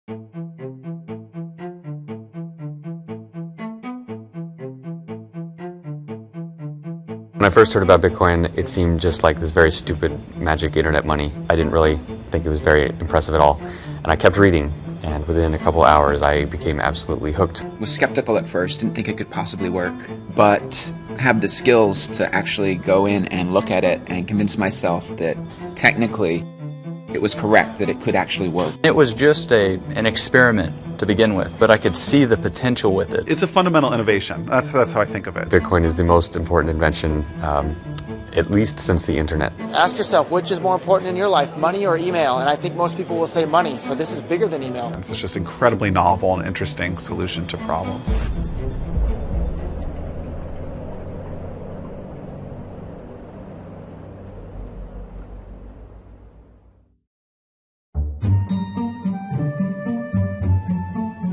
When I first heard about Bitcoin, it seemed just like this very stupid magic internet money. I didn't really think it was very impressive at all. And I kept reading, and within a couple hours I became absolutely hooked. Was skeptical at first, didn't think it could possibly work, but have the skills to actually go in and look at it and convince myself that technically it was correct, that it could actually work. It was just an experiment to begin with, but I could see the potential with it. It's a fundamental innovation. That's how I think of it. Bitcoin is the most important invention, at least since the internet. Ask yourself, which is more important in your life, money or email? And I think most people will say money, so this is bigger than email. It's just incredibly novel and interesting solution to problems.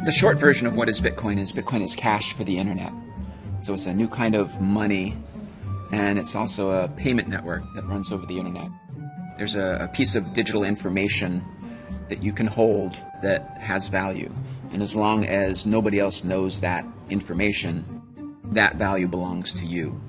The short version of what is Bitcoin is cash for the internet. So it's a new kind of money, and it's also a payment network that runs over the internet. There's a piece of digital information that you can hold that has value. And as long as nobody else knows that information, that value belongs to you.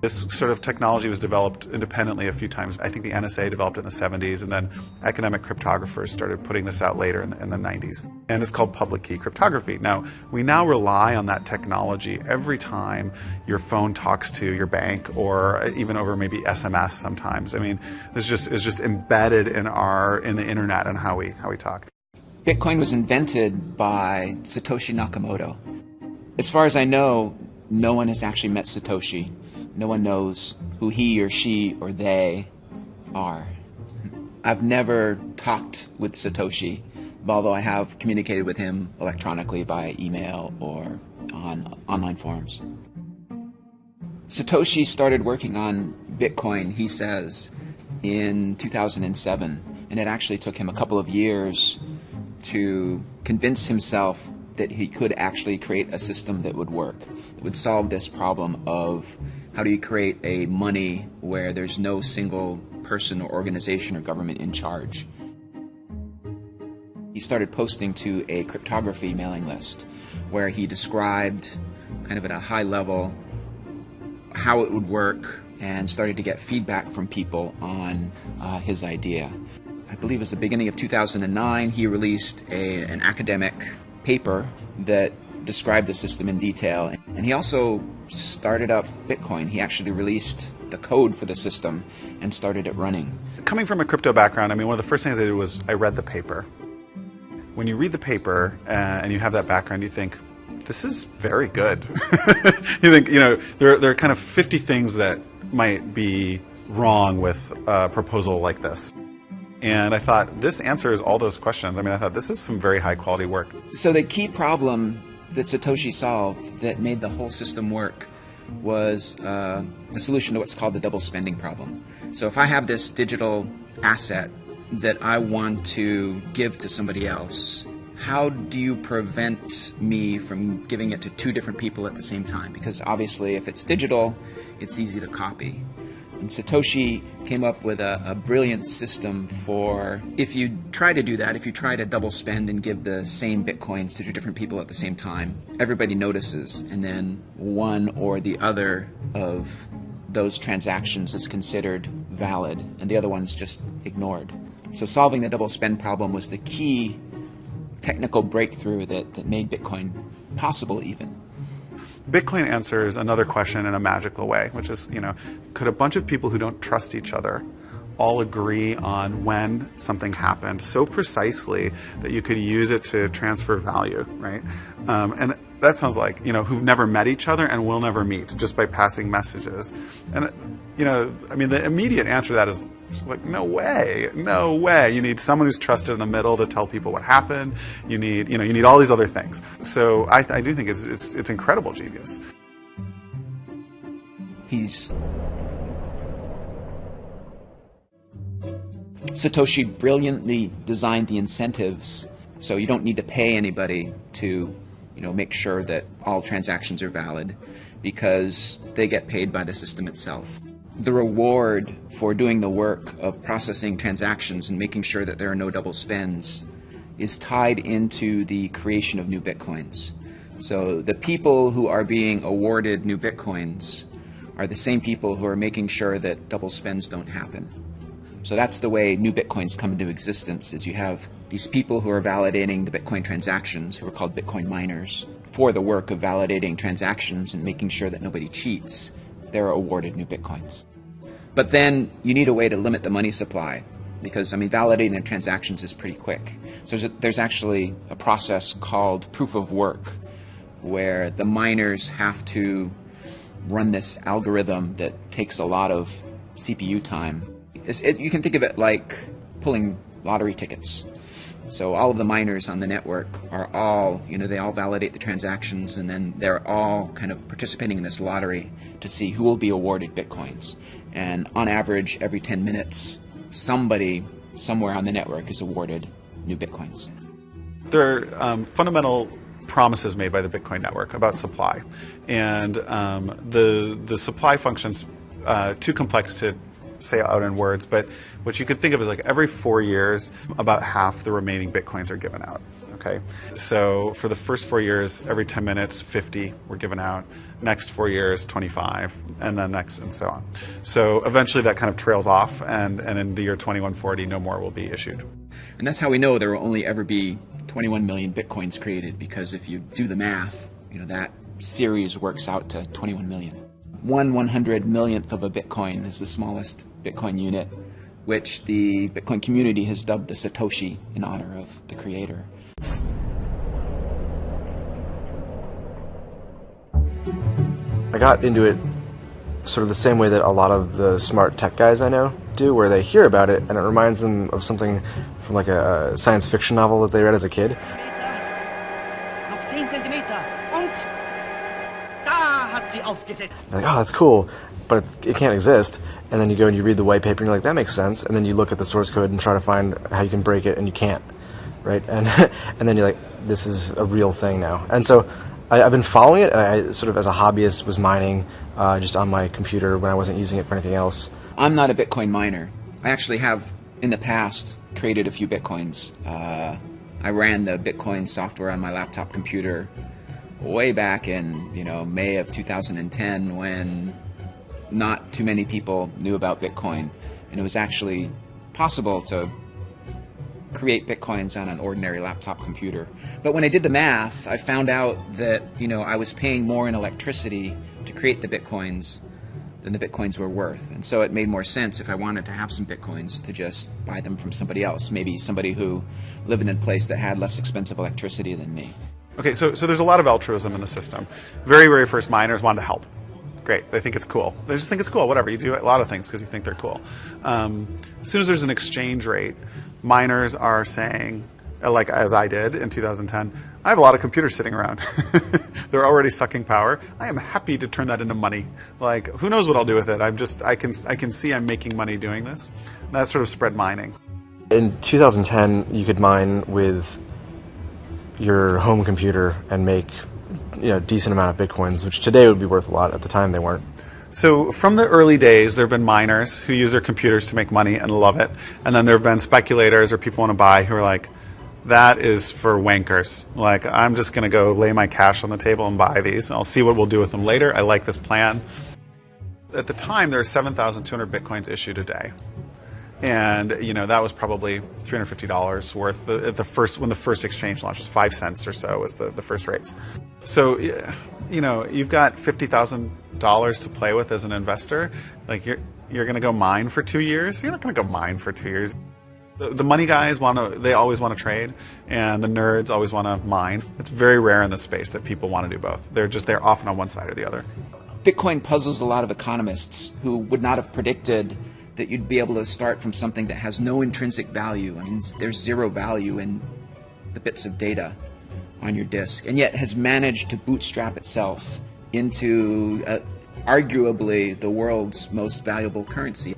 This sort of technology was developed independently a few times. I think the NSA developed it in the 70s, and then academic cryptographers started putting this out later in the 90s. And it's called public key cryptography. Now, we now rely on that technology every time your phone talks to your bank, or even over maybe SMS sometimes. I mean, it's just embedded in the internet and how we talk. Bitcoin was invented by Satoshi Nakamoto. As far as I know, no one has actually met Satoshi. No one knows who he or she or they are. I've never talked with Satoshi, although I have communicated with him electronically via email or on online forums. Satoshi started working on Bitcoin, he says, in 2007, and it actually took him a couple of years to convince himself that he could actually create a system that would work, that would solve this problem of how do you create a money where there's no single person or organization or government in charge. He started posting to a cryptography mailing list where he described kind of at a high level how it would work and started to get feedback from people on his idea. I believe it was the beginning of 2009, he released an academic paper that described the system in detail. And he also started up Bitcoin. He actually released the code for the system and started it running. Coming from a crypto background, I mean, one of the first things I did was I read the paper. When you read the paper and you have that background, you think, this is very good. You think, there are kind of 50 things that might be wrong with a proposal like this. And I thought, this answers all those questions. I mean, I thought, this is some very high quality work. So the key problem that Satoshi solved that made the whole system work was the solution to what's called the double spending problem. So if I have this digital asset that I want to give to somebody else, how do you prevent me from giving it to two different people at the same time? Because obviously if it's digital, it's easy to copy. And Satoshi came up with a brilliant system for if you try to do that, if you try to double spend and give the same bitcoins to two different people at the same time, everybody notices, and then one or the other of those transactions is considered valid, and the other one's just ignored. So solving the double spend problem was the key technical breakthrough that made Bitcoin possible even. Bitcoin answers another question in a magical way, which is, could a bunch of people who don't trust each other all agree on when something happened so precisely that you could use it to transfer value, right? And that sounds like, who've never met each other and will never meet just by passing messages. And, the immediate answer to that is like, no way. You need someone who's trusted in the middle to tell people what happened. You need all these other things. So I do think it's incredible genius. Satoshi brilliantly designed the incentives so you don't need to pay anybody to make sure that all transactions are valid because they get paid by the system itself. The reward for doing the work of processing transactions and making sure that there are no double spends is tied into the creation of new Bitcoins. So the people who are being awarded new Bitcoins are the same people who are making sure that double spends don't happen. So that's the way new Bitcoins come into existence, is you have these people who are validating the Bitcoin transactions, who are called Bitcoin miners, for the work of validating transactions and making sure that nobody cheats. They're awarded new Bitcoins. But then you need a way to limit the money supply, because, I mean, validating the transactions is pretty quick. So there's actually a process called proof of work, where the miners have to run this algorithm that takes a lot of CPU time. You can think of it like pulling lottery tickets. So all of the miners on the network are all, they all validate the transactions, and then they're all kind of participating in this lottery to see who will be awarded Bitcoins. And on average, every 10 minutes, somebody somewhere on the network is awarded new Bitcoins. There are fundamental promises made by the Bitcoin network about supply, and the supply function's too complex to say out in words, but what you could think of is like every 4 years, about half the remaining Bitcoins are given out. Okay, so for the first 4 years, every 10 minutes, 50 were given out. Next 4 years, 25, and then next, and so on. So eventually that kind of trails off, and in the year 2140, no more will be issued. And that's how we know there will only ever be 21 million Bitcoins created, because if you do the math, that series works out to 21 million. 1/100 millionth of a Bitcoin is the smallest Bitcoin unit, which the Bitcoin community has dubbed the Satoshi in honor of the creator. I got into it sort of the same way that a lot of the smart tech guys I know do, where they hear about it and it reminds them of something from like a science fiction novel that they read as a kid. They're like, oh, that's cool, but it can't exist. And then you go and you read the white paper and you're like, that makes sense. And then you look at the source code and try to find how you can break it, and you can't, right? And and then you're like, this is a real thing now. And so I've been following it, and I sort of as a hobbyist was mining just on my computer when I wasn't using it for anything else. I'm not a Bitcoin miner. I actually have, in the past, created a few Bitcoins. I ran the Bitcoin software on my laptop computer way back in, May of 2010, when not too many people knew about Bitcoin, and it was actually possible to create Bitcoins on an ordinary laptop computer. But when I did the math, I found out that, I was paying more in electricity to create the Bitcoins than the Bitcoins were worth. And so it made more sense, if I wanted to have some Bitcoins, to just buy them from somebody else, maybe somebody who lived in a place that had less expensive electricity than me. Okay, so there's a lot of altruism in the system. Very, very first miners wanted to help. Great, they think it's cool. They just think it's cool, whatever. You do a lot of things because you think they're cool. As soon as there's an exchange rate, miners are saying, like as I did in 2010, I have a lot of computers sitting around. They're already sucking power. I am happy to turn that into money. Like, who knows what I'll do with it? I can see I'm making money doing this. And that sort of spread mining. In 2010, you could mine with your home computer and make a decent amount of Bitcoins, which today would be worth a lot. At the time, they weren't. So from the early days, there have been miners who use their computers to make money and love it. And then there have been speculators or people want to buy who are like, that is for wankers. Like, I'm just going to go lay my cash on the table and buy these. I'll see what we'll do with them later. I like this plan. At the time, there are 7,200 Bitcoins issued a day. And, that was probably $350 worth. When the first exchange launched, was 5 cents or so was the first rates. So, you've got $50,000 to play with as an investor. Like, you're going to go mine for 2 years? You're not going to go mine for 2 years. The money guys they always want to trade, and the nerds always want to mine. It's very rare in this space that people want to do both. They're often on one side or the other. Bitcoin puzzles a lot of economists who would not have predicted that you'd be able to start from something that has no intrinsic value. I mean, there's zero value in the bits of data on your disk, and yet has managed to bootstrap itself into arguably the world's most valuable currency.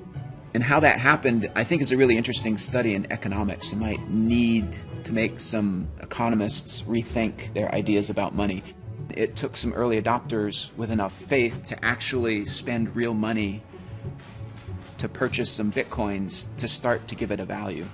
And how that happened, I think, is a really interesting study in economics. You might need to make some economists rethink their ideas about money. It took some early adopters with enough faith to actually spend real money to purchase some Bitcoins to start to give it a value.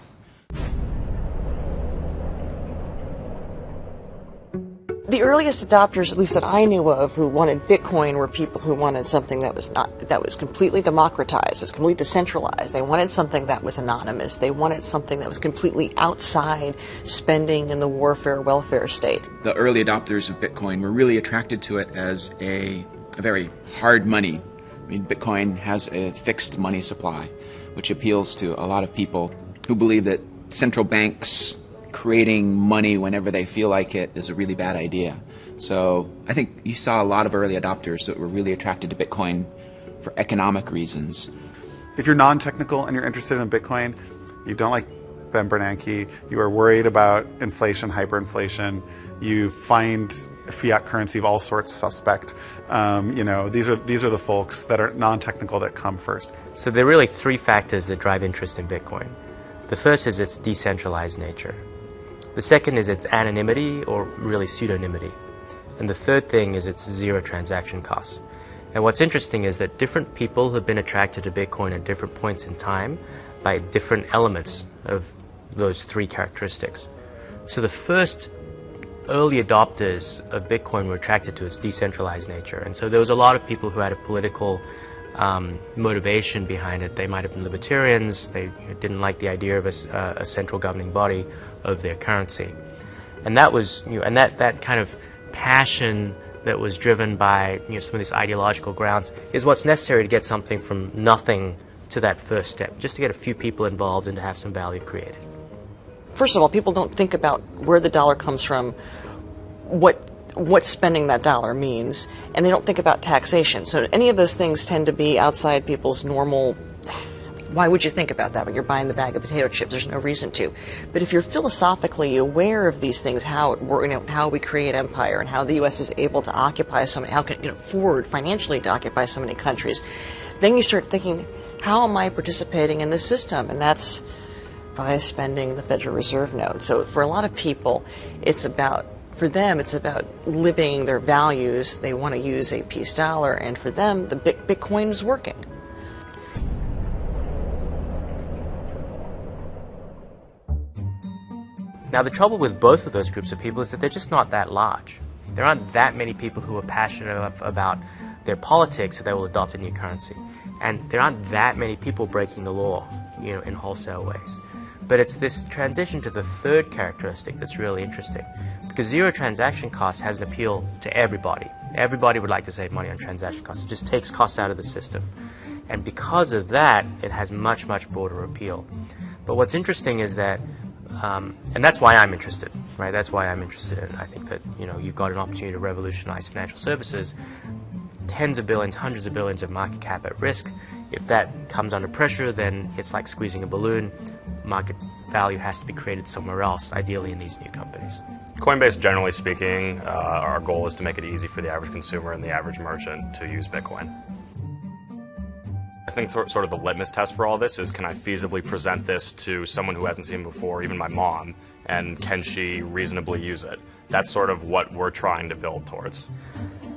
The earliest adopters, at least that I knew of, who wanted Bitcoin were people who wanted something that was completely democratized, it was completely decentralized. They wanted something that was anonymous. They wanted something that was completely outside spending in the warfare welfare state. The early adopters of Bitcoin were really attracted to it as a very hard money. I mean, Bitcoin has a fixed money supply, which appeals to a lot of people who believe that central banks creating money whenever they feel like it is a really bad idea. So I think you saw a lot of early adopters that were really attracted to Bitcoin for economic reasons. If you're non-technical and you're interested in Bitcoin, you don't like Ben Bernanke, you are worried about inflation, hyperinflation, you find fiat currency of all sorts suspect, these are the folks that are non-technical that come first. So there are really three factors that drive interest in Bitcoin. The first is its decentralized nature. The second is its anonymity, or really pseudonymity. And the third thing is its zero transaction costs. And what's interesting is that different people have been attracted to Bitcoin at different points in time by different elements of those three characteristics. So the first early adopters of Bitcoin were attracted to its decentralized nature. And so there was a lot of people who had a political motivation behind it. They might have been libertarians. They didn't like the idea of a central governing body of their currency, and that was and that kind of passion that was driven by some of these ideological grounds is what's necessary to get something from nothing to that first step, just to get a few people involved and to have some value created. First of all, people don't think about where the dollar comes from, what spending that dollar means, and they don't think about taxation. So any of those things tend to be outside people's normal. Why would you think about that when you're buying the bag of potato chips? There's no reason to. But if you're philosophically aware of these things, how we create empire and how the U.S. is able to occupy so many, how can it afford financially to occupy so many countries, then you start thinking, how am I participating in this system? And that's by spending the Federal Reserve note. So for a lot of people, for them, it's about living their values. They want to use a peace dollar, and for them, the Bitcoin is working. Now, the trouble with both of those groups of people is that they're just not that large. There aren't that many people who are passionate enough about their politics that they will adopt a new currency. And there aren't that many people breaking the law, in wholesale ways. But it's this transition to the third characteristic that's really interesting. Because zero transaction costs has an appeal to everybody. Everybody would like to save money on transaction costs. It just takes costs out of the system. And because of that, it has much, much broader appeal. But what's interesting is that, and that's why I'm interested, right? That's why I'm interested in it. I think that, you've got an opportunity to revolutionize financial services. Tens of billions, hundreds of billions of market cap at risk. If that comes under pressure, then it's like squeezing a balloon. Market value has to be created somewhere else, ideally in these new companies. Coinbase, generally speaking, our goal is to make it easy for the average consumer and the average merchant to use Bitcoin. I think sort of the litmus test for all this is, can I feasibly present this to someone who hasn't seen it before, even my mom, and can she reasonably use it? That's sort of what we're trying to build towards.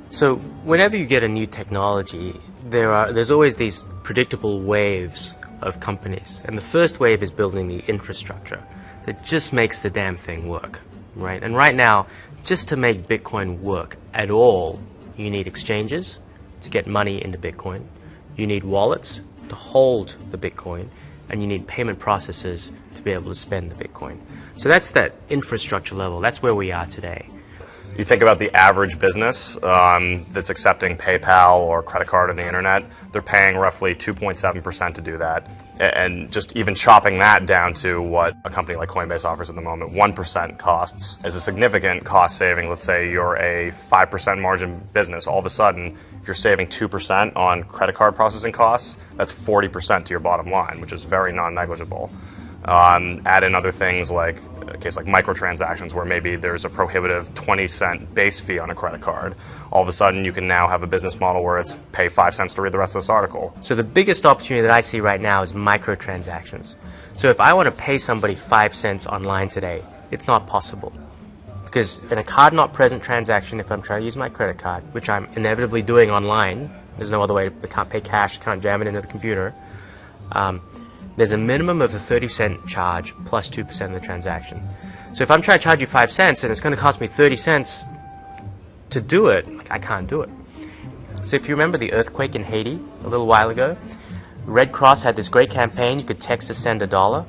So whenever you get a new technology, there's always these predictable waves of companies. And the first wave is building the infrastructure that just makes the damn thing work, right? And right now, just to make Bitcoin work at all, you need exchanges to get money into Bitcoin. You need wallets to hold the Bitcoin, and you need payment processors to be able to spend the Bitcoin. So that's that infrastructure level. That's where we are today. You think about the average business that's accepting PayPal or credit card on the internet, they're paying roughly 2.7% to do that. And just even chopping that down to what a company like Coinbase offers at the moment, 1% costs is a significant cost saving. Let's say you're a 5% margin business. All of a sudden, if you're saving 2% on credit card processing costs, that's 40% to your bottom line, which is very non-negligible. Add in other things like a case like microtransactions, where maybe there's a prohibitive 20-cent base fee on a credit card. All of a sudden, you can now have a business model where it's pay 5 cents to read the rest of this article. So the biggest opportunity that I see right now is microtransactions. So if I want to pay somebody 5 cents online today, it's not possible. Because in a card not present transaction, if I'm trying to use my credit card, which I'm inevitably doing online, there's no other way, I can't pay cash, can't jam it into the computer, there's a minimum of a 30-cent charge plus 2% of the transaction. So if I'm trying to charge you 5 cents and it's going to cost me 30 cents to do it, like, I can't do it. So if you remember the earthquake in Haiti a little while ago, Red Cross had this great campaign. You could text to send $1.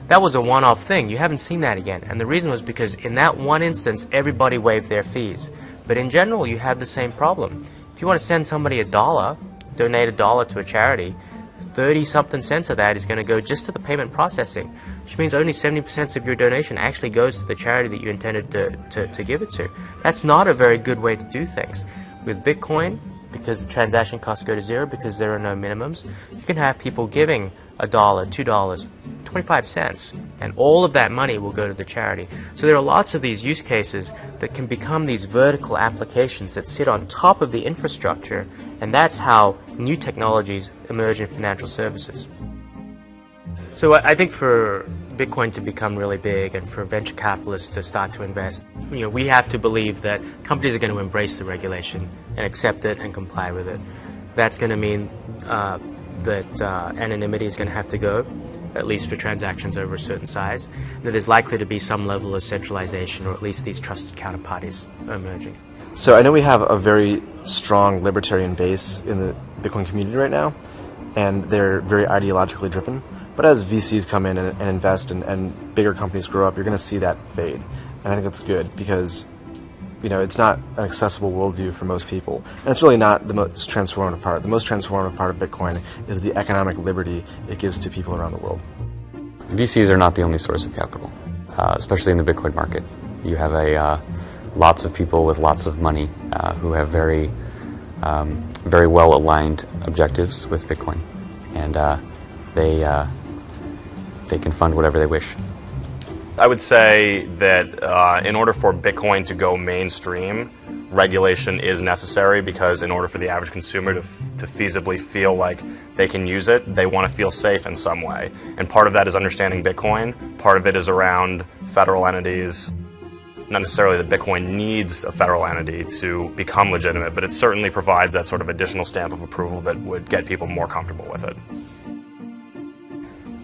That was a one-off thing. You haven't seen that again. And the reason was because in that one instance, everybody waived their fees. But in general, you have the same problem. If you want to send somebody $1, donate $1 to a charity, 30-something cents of that is going to go just to the payment processing, which means only 70% of your donation actually goes to the charity that you intended to give it to. That's not a very good way to do things. With Bitcoin, because the transaction costs go to zero, because there are no minimums, you can have people giving $1, $2, 25 cents, and all of that money will go to the charity. So there are lots of these use cases that can become these vertical applications that sit on top of the infrastructure, and that's how new technologies emerge in financial services. So I think for Bitcoin to become really big and for venture capitalists to start to invest, we have to believe that companies are going to embrace the regulation and accept it and comply with it. That's going to mean that anonymity is going to have to go, at least for transactions over a certain size, and that there's likely to be some level of centralization, or at least these trusted counterparties are emerging. So I know we have a very strong libertarian base in the Bitcoin community right now, and they're very ideologically driven. But as VCs come in and invest and bigger companies grow up, you're going to see that fade. And I think that's good because, it's not an accessible worldview for most people. And it's really not the most transformative part. The most transformative part of Bitcoin is the economic liberty it gives to people around the world. VCs are not the only source of capital, especially in the Bitcoin market. You have lots of people with lots of money who have very well-aligned objectives with Bitcoin. And they can fund whatever they wish. I would say that in order for Bitcoin to go mainstream, regulation is necessary, because in order for the average consumer to feasibly feel like they can use it, they want to feel safe in some way. And part of that is understanding Bitcoin. Part of it is around federal entities. Not necessarily that Bitcoin needs a federal entity to become legitimate, but it certainly provides that sort of additional stamp of approval that would get people more comfortable with it.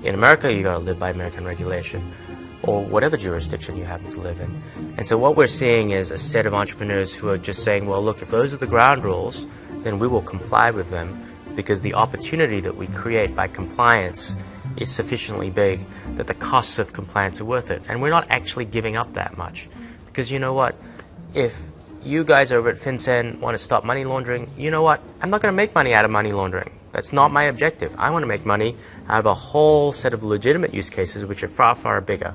In America, you got to live by American regulation, or whatever jurisdiction you happen to live in. And so what we're seeing is a set of entrepreneurs who are just saying, well, look, if those are the ground rules, then we will comply with them, because the opportunity that we create by compliance is sufficiently big that the costs of compliance are worth it. And we're not actually giving up that much. Because you know what? If you guys over at FinCEN want to stop money laundering, you know what? I'm not going to make money out of money laundering. That's not my objective. I want to make money out of a whole set of legitimate use cases which are far, far bigger.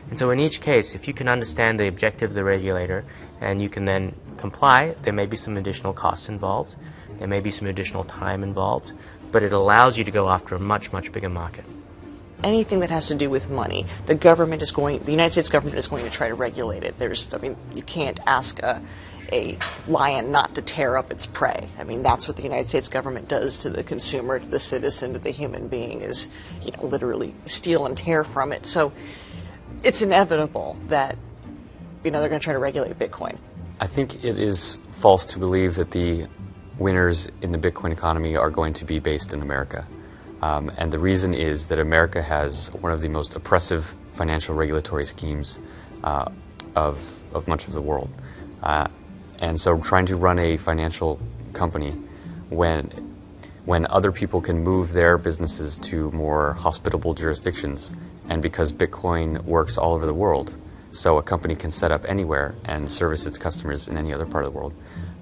And so in each case, if you can understand the objective of the regulator and you can then comply, there may be some additional costs involved. There may be some additional time involved. But it allows you to go after a much, much bigger market. Anything that has to do with money, the United States government is going to try to regulate it. You can't ask a lion not to tear up its prey. That's what the United States government does to the consumer, to the citizen, to the human being, is, literally steal and tear from it. So it's inevitable that, they're going to try to regulate Bitcoin. I think it is false to believe that the winners in the Bitcoin economy are going to be based in America. And the reason is that America has one of the most oppressive financial regulatory schemes of much of the world. And so trying to run a financial company when other people can move their businesses to more hospitable jurisdictions, and because Bitcoin works all over the world, so a company can set up anywhere and service its customers in any other part of the world,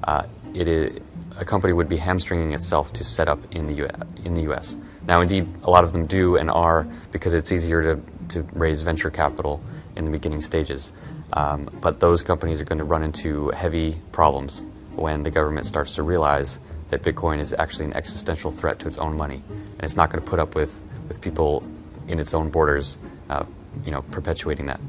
a company would be hamstringing itself to set up in the U.S. Now, indeed, a lot of them do and are, because it's easier to raise venture capital in the beginning stages. But those companies are going to run into heavy problems when the government starts to realize that Bitcoin is actually an existential threat to its own money, and it's not going to put up with people in its own borders, perpetuating that.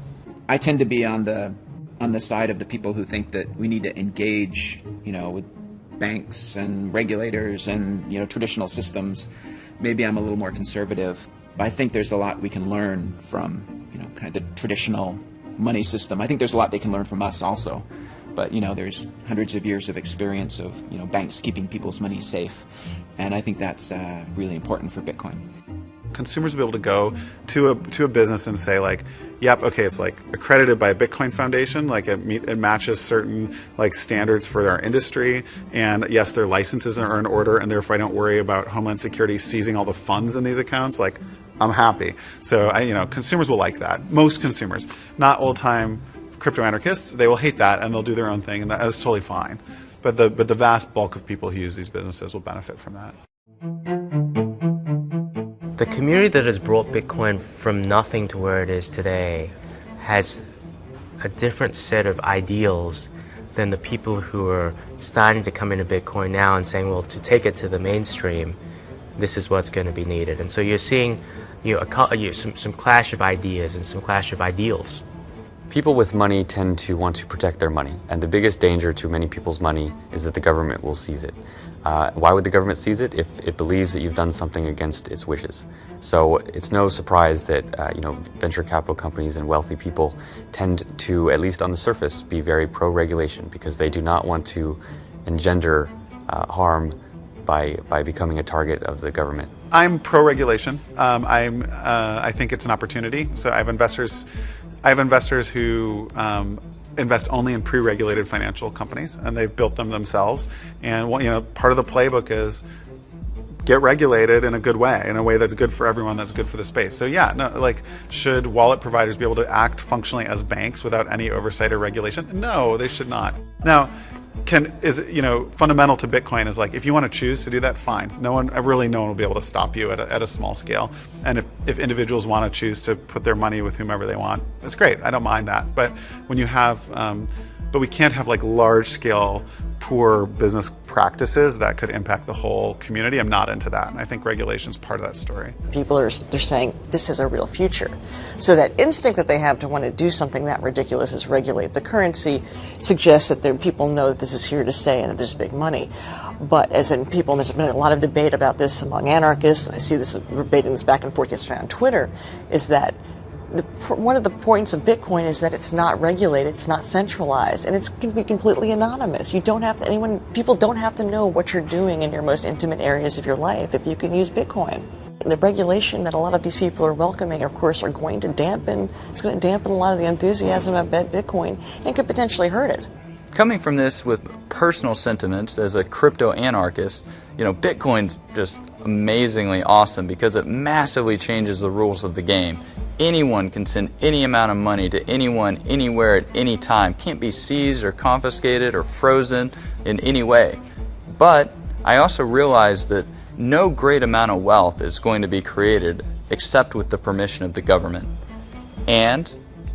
I tend to be on the side of the people who think that we need to engage, with banks and regulators and traditional systems. Maybe I'm a little more conservative, but I think there's a lot we can learn from kind of the traditional money system. I think there's a lot they can learn from us also. But there's hundreds of years of experience of banks keeping people's money safe, and I think that's really important for Bitcoin. consumers will be able to go to a business and say like, yep, okay, it's like accredited by a Bitcoin Foundation, like it matches certain like standards for our industry, and yes, their licenses are in order, and therefore I don't worry about Homeland Security seizing all the funds in these accounts. Like, I'm happy. So consumers will like that. Most consumers, not old-time crypto anarchists, they will hate that and they'll do their own thing, and that is totally fine. But the vast bulk of people who use these businesses will benefit from that. The community that has brought Bitcoin from nothing to where it is today has a different set of ideals than the people who are starting to come into Bitcoin now and saying, well, to take it to the mainstream, this is what's going to be needed. And so you're seeing some clash of ideas and some clash of ideals. People with money tend to want to protect their money, and the biggest danger to many people's money is that the government will seize it. Why would the government seize it? If it believes that you've done something against its wishes. So it's no surprise that venture capital companies and wealthy people tend to, at least on the surface, be very pro-regulation, because they do not want to engender harm by becoming a target of the government. I'm pro-regulation. I think it's an opportunity. So I have investors who invest only in pre-regulated financial companies, and they've built them themselves. And part of the playbook is get regulated in a good way, in a way that's good for everyone, that's good for the space. So yeah, should wallet providers be able to act functionally as banks without any oversight or regulation? No, they should not. Now, fundamental to Bitcoin is like, if you want to choose to do that, fine. No one will be able to stop you at a small scale. And if individuals want to choose to put their money with whomever they want, that's great. I don't mind that. But when you have, but we can't have like large scale poor business practices that could impact the whole community. I'm not into that. And I think regulation is part of that story. People they're saying this is a real future. So that instinct that they have to want to do something that ridiculous is regulate the currency suggests that people know that this is here to stay and that there's big money. But as in people, and there's been a lot of debate about this among anarchists, and I see this debating this back and forth yesterday on Twitter, is that one of the points of Bitcoin is that it's not regulated, it's not centralized, and it can be completely anonymous. People don't have to know what you're doing in your most intimate areas of your life if you can use Bitcoin. And the regulation that a lot of these people are welcoming, of course, it's going to dampen a lot of the enthusiasm about Bitcoin and could potentially hurt it. Coming from this with personal sentiments as a crypto anarchist, Bitcoin's just amazingly awesome because it massively changes the rules of the game. Anyone can send any amount of money to anyone, anywhere, at any time. Can't be seized or confiscated or frozen in any way. But I also realize that no great amount of wealth is going to be created except with the permission of the government. And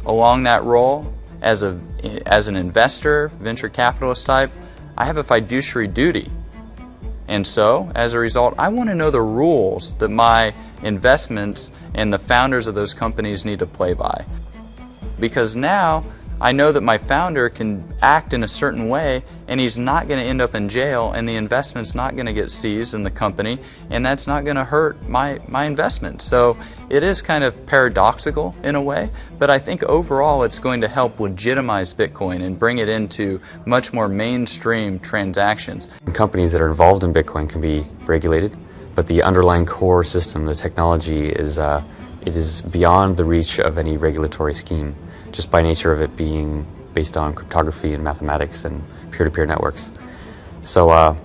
along that role, as an investor, venture capitalist type, I have a fiduciary duty. And so, as a result, I want to know the rules that my investments and the founders of those companies need to play by. Because now I know that my founder can act in a certain way and he's not going to end up in jail, and the investment's not going to get seized in the company, and that's not going to hurt my investment. So it is kind of paradoxical in a way, but I think overall it's going to help legitimize Bitcoin and bring it into much more mainstream transactions. Companies that are involved in Bitcoin can be regulated, but the underlying core system, the technology, it is beyond the reach of any regulatory scheme, just by nature of it being based on cryptography and mathematics and peer-to-peer networks. So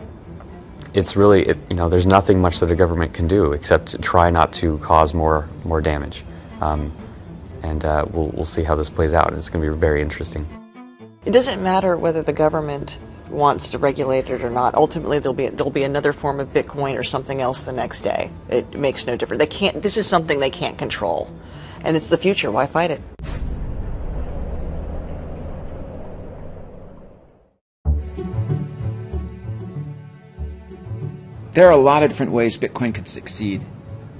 it's really, there's nothing much that a government can do except to try not to cause more damage. We'll see how this plays out. It's going to be very interesting. It doesn't matter whether the government wants to regulate it or not. Ultimately, there'll be another form of Bitcoin or something else the next day. It makes no difference. This is something they can't control, and it's the future. Why fight it? There are a lot of different ways Bitcoin could succeed.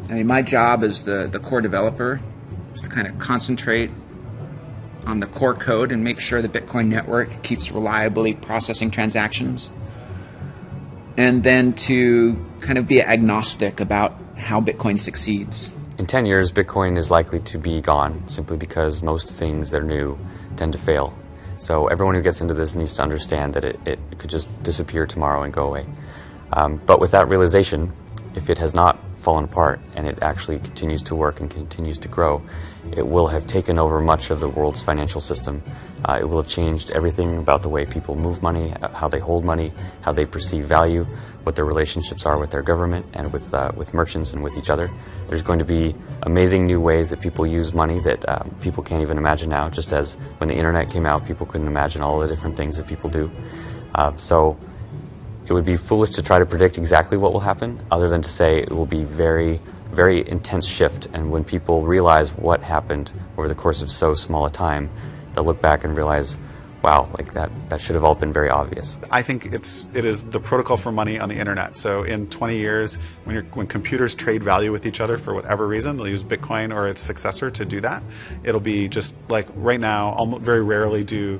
I mean, my job as the core developer is to kind of concentrate on the core code and make sure the Bitcoin network keeps reliably processing transactions. And then to kind of be agnostic about how Bitcoin succeeds. In 10 years, Bitcoin is likely to be gone simply because most things that are new tend to fail. So everyone who gets into this needs to understand that it could just disappear tomorrow and go away. But with that realization, if it has not fallen apart and it actually continues to work and continues to grow, it will have taken over much of the world's financial system. It will have changed everything about the way people move money, how they hold money, how they perceive value, what their relationships are with their government and with merchants and with each other. There's going to be amazing new ways that people use money that people can't even imagine now, just as when the internet came out, people couldn't imagine all the different things that people do. So it would be foolish to try to predict exactly what will happen, other than to say it will be very, very intense shift. And when people realize what happened over the course of so small a time, they'll look back and realize, wow, like that should have all been very obvious. I think it is the protocol for money on the internet. So in 20 years, when computers trade value with each other for whatever reason, they'll use Bitcoin or its successor to do that. It'll be just like right now, almost very rarely does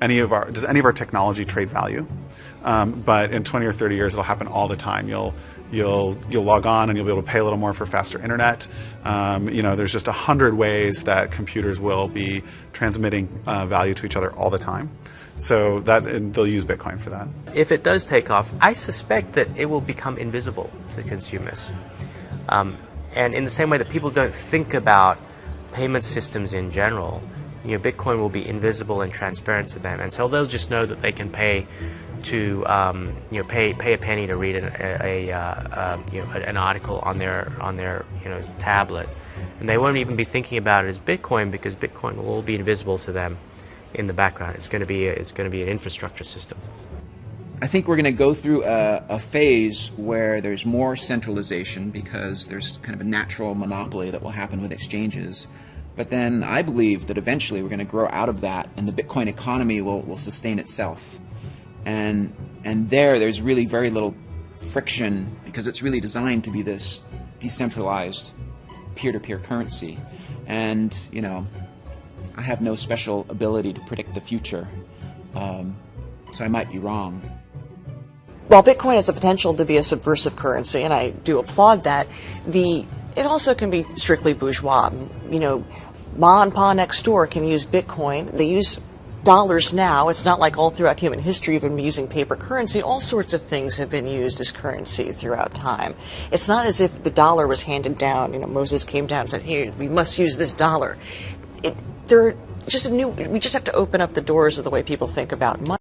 any of our technology trade value. But in 20 or 30 years, it'll happen all the time. You'll log on and you'll be able to pay a little more for faster internet. There's just 100 ways that computers will be transmitting value to each other all the time. So they'll use Bitcoin for that. If it does take off, I suspect that it will become invisible to consumers. And in the same way that people don't think about payment systems in general, Bitcoin will be invisible and transparent to them, and so they'll just know that they can pay to pay a penny to read an article on their tablet, and they won't even be thinking about it as Bitcoin, because Bitcoin will all be invisible to them in the background. It's going to be an infrastructure system. I think we're going to go through a phase where there's more centralization because there's kind of a natural monopoly that will happen with exchanges. But then I believe that eventually we're going to grow out of that, and the Bitcoin economy will sustain itself. And there's really very little friction, because it's really designed to be this decentralized peer-to-peer currency. And, I have no special ability to predict the future, so I might be wrong. While Bitcoin has the potential to be a subversive currency, and I do applaud that, it also can be strictly bourgeois. Ma and Pa next door can use Bitcoin. They use dollars now. It's not like all throughout human history you've been using paper currency. All sorts of things have been used as currency throughout time. It's not as if the dollar was handed down. Moses came down and said, "Here, we must use this dollar." We just have to open up the doors of the way people think about money.